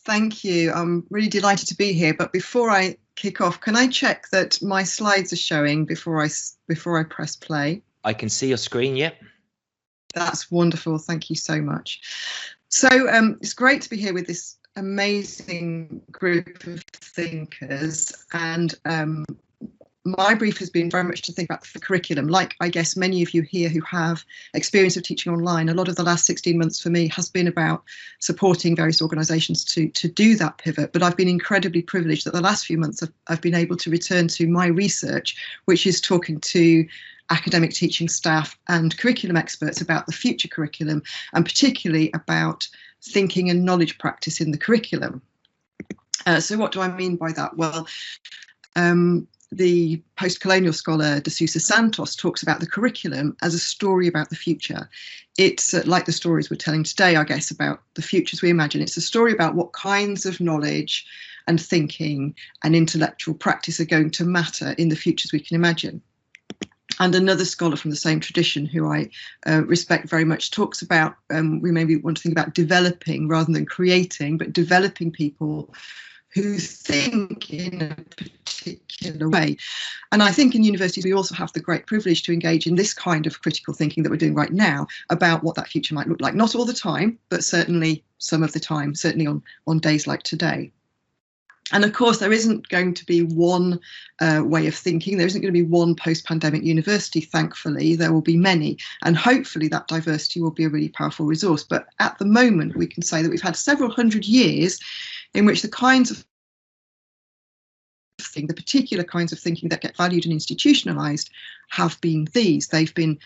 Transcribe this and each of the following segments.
Thank you. I'm really delighted to be here. But before I kick off, can I check that my slides are showing before I press play? I can see your screen, yep. That's wonderful. Thank you so much. So it's great to be here with this amazing group of thinkers, and my brief has been very much to think about the curriculum. Like, I guess, many of you here who have experience of teaching online, a lot of the last 16 months for me has been about supporting various organisations to do that pivot. But I've been incredibly privileged that the last few months I've been able to return to my research, which is talking to academic teaching staff and curriculum experts about the future curriculum, and particularly about thinking and knowledge practice in the curriculum. So what do I mean by that? Well, the post-colonial scholar De Sousa Santos talks about the curriculum as a story about the future. It's like the stories we're telling today, I guess, about the futures we imagine. It's a story about what kinds of knowledge and thinking and intellectual practice are going to matter in the futures we can imagine. And another scholar from the same tradition, who I respect very much, talks about, we maybe want to think about developing rather than creating, but developing people who think in a particular way. And I think in universities we also have the great privilege to engage in this kind of critical thinking that we're doing right now about what that future might look like. Not all the time, but certainly some of the time, certainly on days like today. And of course, there isn't going to be one way of thinking. There isn't going to be one post-pandemic university, thankfully. There will be many. And hopefully that diversity will be a really powerful resource. But at the moment, we can say that we've had several hundred years in which the kinds of the particular kinds of thinking that get valued and institutionalized have been these. They've been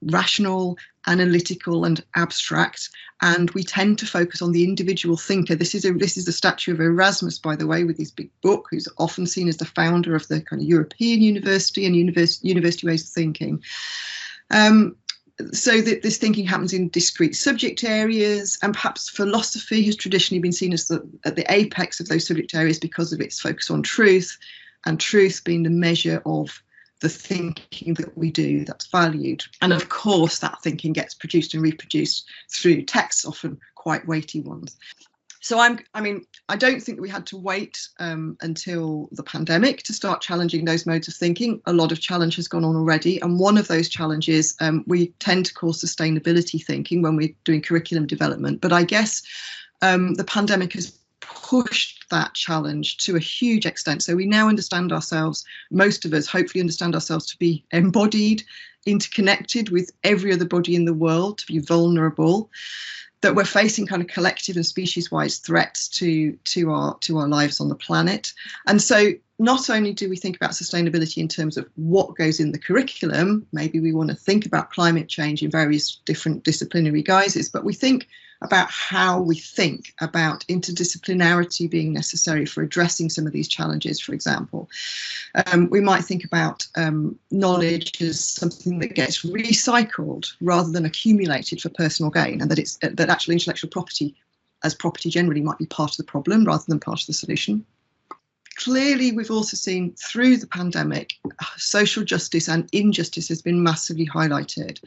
rational, analytical and abstract, and we tend to focus on the individual thinker. This is the statue of Erasmus, by the way, with his big book, who's often seen as the founder of the kind of European university and university ways of thinking. So that this thinking happens in discrete subject areas, and perhaps philosophy has traditionally been seen as at the apex of those subject areas because of its focus on truth, and truth being the measure of the thinking that we do that's valued. And of course, that thinking gets produced and reproduced through texts, often quite weighty ones. So I don't think that we had to wait until the pandemic to start challenging those modes of thinking. A lot of challenge has gone on already. And one of those challenges we tend to call sustainability thinking when we're doing curriculum development. But I guess the pandemic has pushed that challenge to a huge extent. So we now understand ourselves, most of us hopefully understand ourselves to be embodied, interconnected with every other body in the world, to be vulnerable, that we're facing kind of collective and species-wise threats to our lives on the planet. And so not only do we think about sustainability in terms of what goes in the curriculum, maybe we want to think about climate change in various different disciplinary guises, but we think about how we think about interdisciplinarity being necessary for addressing some of these challenges, for example. We might think about knowledge as something that gets recycled rather than accumulated for personal gain, and that actual intellectual property as property generally might be part of the problem rather than part of the solution. Clearly, we've also seen through the pandemic, social justice and injustice has been massively highlighted.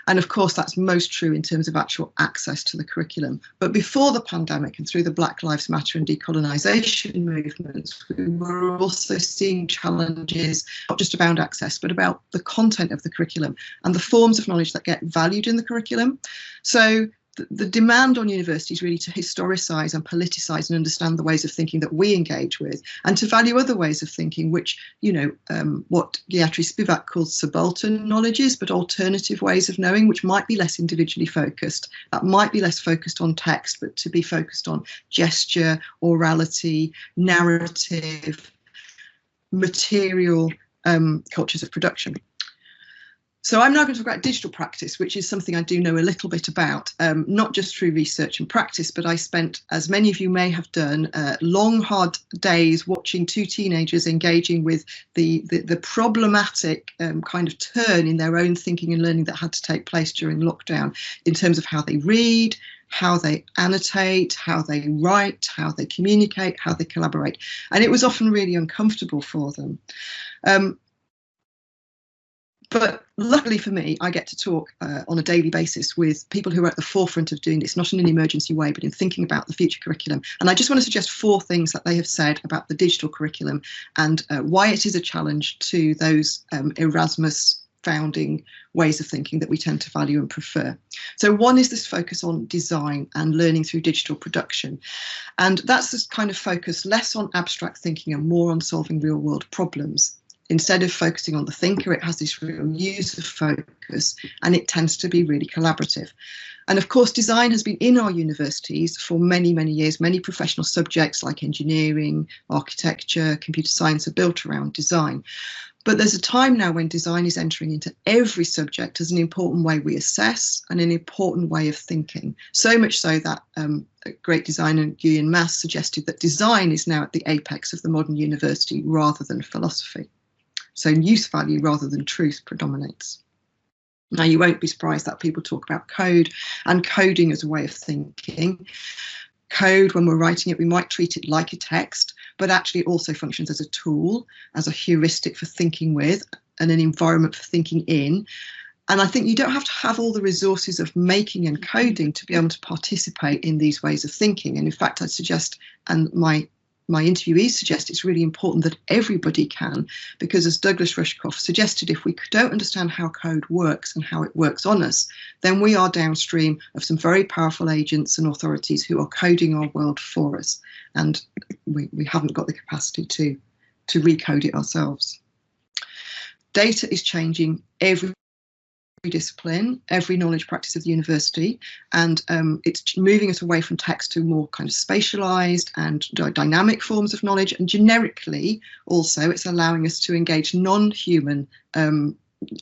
And of course, that's most true in terms of actual access to the curriculum. But before the pandemic and through the Black Lives Matter and decolonisation movements, we were also seeing challenges, not just about access, but about the content of the curriculum and the forms of knowledge that get valued in the curriculum. So the demand on universities really to historicise and politicise and understand the ways of thinking that we engage with, and to value other ways of thinking, which, what Gayatri Spivak calls subaltern knowledges, but alternative ways of knowing, which might be less individually focused, that might be less focused on text, but to be focused on gesture, orality, narrative, material cultures of production. So I'm now going to talk about digital practice, which is something I do know a little bit about, not just through research and practice, but I spent, as many of you may have done, long, hard days watching two teenagers engaging with the problematic kind of turn in their own thinking and learning that had to take place during lockdown in terms of how they read, how they annotate, how they write, how they communicate, how they collaborate. And it was often really uncomfortable for them. But luckily for me, I get to talk on a daily basis with people who are at the forefront of doing this, not in an emergency way, but in thinking about the future curriculum. And I just want to suggest 4 things that they have said about the digital curriculum and why it is a challenge to those Erasmus founding ways of thinking that we tend to value and prefer. So one is this focus on design and learning through digital production. And that's this kind of focus less on abstract thinking and more on solving real world problems. Instead of focusing on the thinker, it has this real user focus, and it tends to be really collaborative. And of course, design has been in our universities for many, many years. Many professional subjects like engineering, architecture, computer science are built around design. But there's a time now when design is entering into every subject as an important way we assess and an important way of thinking. So much so that a great designer, Nguyen Mas, suggested that design is now at the apex of the modern university rather than philosophy. So use value rather than truth predominates. Now, you won't be surprised that people talk about code and coding as a way of thinking. Code, when we're writing it, we might treat it like a text, but actually it also functions as a tool, as a heuristic for thinking with, and an environment for thinking in. And I think you don't have to have all the resources of making and coding to be able to participate in these ways of thinking. And in fact, I'd suggest, and my interviewees suggest, it's really important that everybody can, because as Douglas Rushkoff suggested, if we don't understand how code works and how it works on us, then we are downstream of some very powerful agents and authorities who are coding our world for us. And we haven't got the capacity to recode it ourselves. Data is changing every discipline, every knowledge practice of the university, and it's moving us away from text to more kind of spatialized and dynamic forms of knowledge, and generically also it's allowing us to engage non-human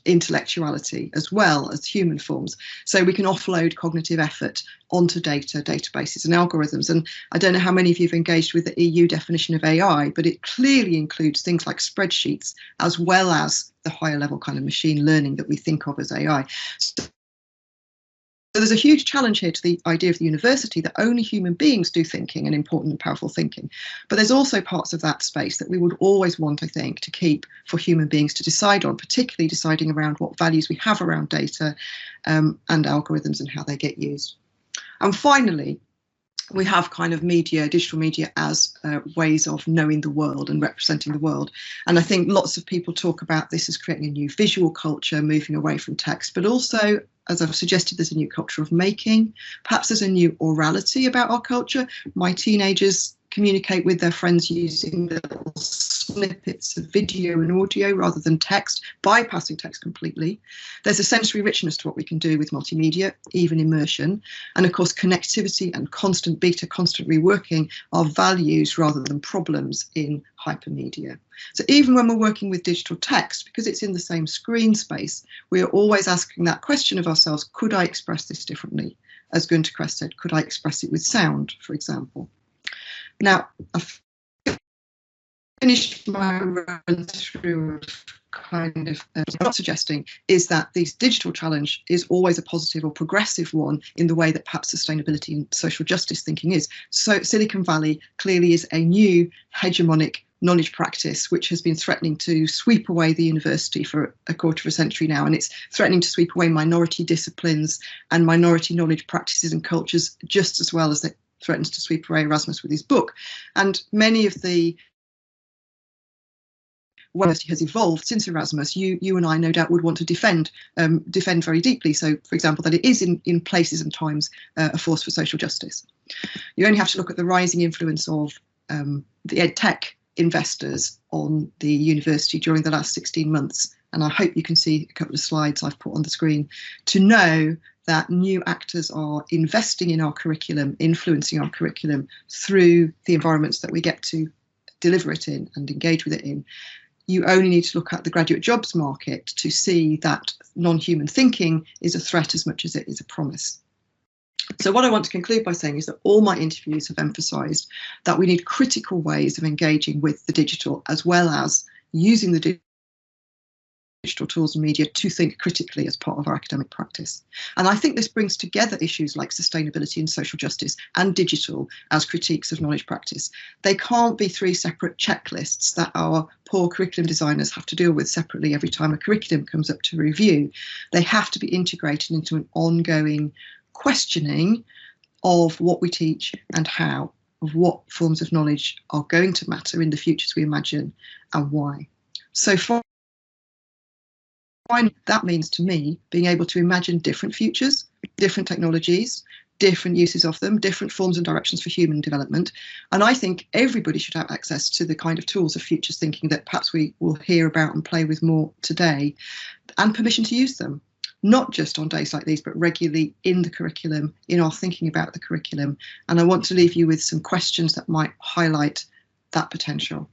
intellectuality as well as human forms, so we can offload cognitive effort onto databases and algorithms. And I don't know how many of you have engaged with the EU definition of AI, but it clearly includes things like spreadsheets as well as the higher level kind of machine learning that we think of as AI. So there's a huge challenge here to the idea of the university that only human beings do thinking and important and powerful thinking. But there's also parts of that space that we would always want, I think, to keep for human beings to decide on, particularly deciding around what values we have around data and algorithms and how they get used. And finally, we have kind of media, digital media, as ways of knowing the world and representing the world. And I think lots of people talk about this as creating a new visual culture, moving away from text, but also, as I've suggested, there's a new culture of making. Perhaps there's a new orality about our culture. My teenagers communicate with their friends using little snippets of video and audio rather than text, bypassing text completely. There's a sensory richness to what we can do with multimedia, even immersion. And of course, connectivity and constant beta, constant reworking are values rather than problems in hypermedia. So even when we're working with digital text, because it's in the same screen space, we are always asking that question of ourselves: could I express this differently? As Gunter Kress said, could I express it with sound, for example? Now, I've finished my run through kind of what I'm suggesting is that this digital challenge is always a positive or progressive one in the way that perhaps sustainability and social justice thinking is. So Silicon Valley clearly is a new hegemonic knowledge practice which has been threatening to sweep away the university for a quarter of a century now, and it's threatening to sweep away minority disciplines and minority knowledge practices and cultures just as well as it threatens to sweep away Erasmus with his book. And many of the university has evolved since Erasmus. You and I no doubt would want to defend very deeply. So, for example, that it is in places and times a force for social justice. You only have to look at the rising influence of the EdTech investors on the university during the last 16 months. And I hope you can see a couple of slides I've put on the screen to know that new actors are investing in our curriculum, influencing our curriculum through the environments that we get to deliver it in and engage with it in. You only need to look at the graduate jobs market to see that non-human thinking is a threat as much as it is a promise. So what I want to conclude by saying is that all my interviews have emphasised that we need critical ways of engaging with the digital, as well as using the digital tools and media to think critically as part of our academic practice. And I think this brings together issues like sustainability and social justice and digital as critiques of knowledge practice. They can't be three separate checklists that our poor curriculum designers have to deal with separately every time a curriculum comes up to review. They have to be integrated into an ongoing questioning of what we teach and how, of what forms of knowledge are going to matter in the futures we imagine and why. So for that means to me being able to imagine different futures, different technologies, different uses of them, different forms and directions for human development. And I think everybody should have access to the kind of tools of futures thinking that perhaps we will hear about and play with more today, and permission to use them, not just on days like these, but regularly in the curriculum, in our thinking about the curriculum. And I want to leave you with some questions that might highlight that potential.